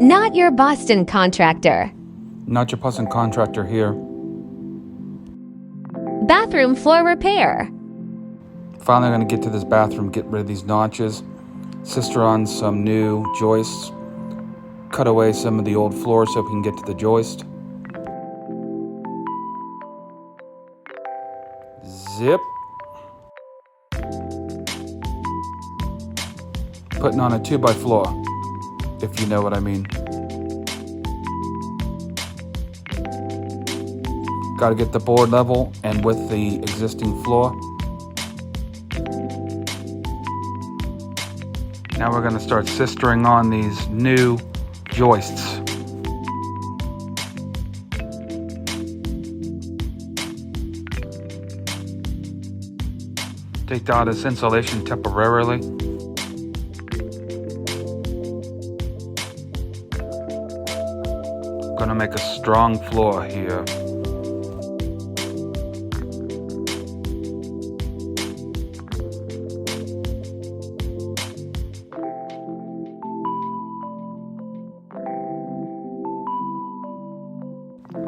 Not your Boston contractor. Not your Boston contractor here. Bathroom floor repair. Finally gonna get to this bathroom, get rid of these notches. Sister on some new joists. Cut away some of the old floor so we can get to the joist. Zip. Putting on a 2x4, if you know what I mean. Got to get the board level and with the existing floor. Now we're going to start sistering on these new joists. Take out this insulation temporarily. Gonna make a strong floor here.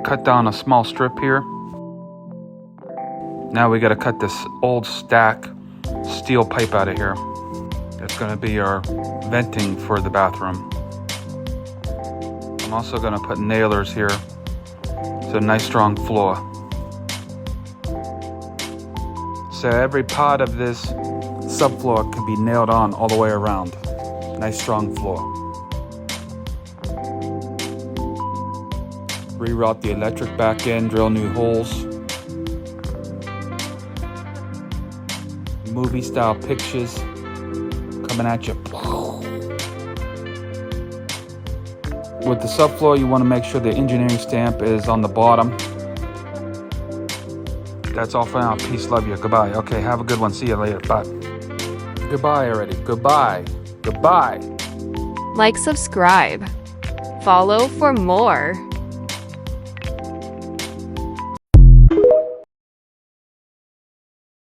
Cut down a small strip here. Now we gotta cut this old stack steel pipe out of here. That's gonna be our venting for the bathroom. I'm also gonna put nailers here. It's a nice strong floor. So every part of this subfloor can be nailed on all the way around. Nice strong floor. Reroute the electric back in, drill new holes. Movie style pictures coming at you. With the subfloor, you want to make sure the engineering stamp is on the bottom. That's all for now. Peace, love you. Goodbye. Okay, have a good one. See you later. Bye. Goodbye already. Goodbye. Goodbye. Like, subscribe. Follow for more.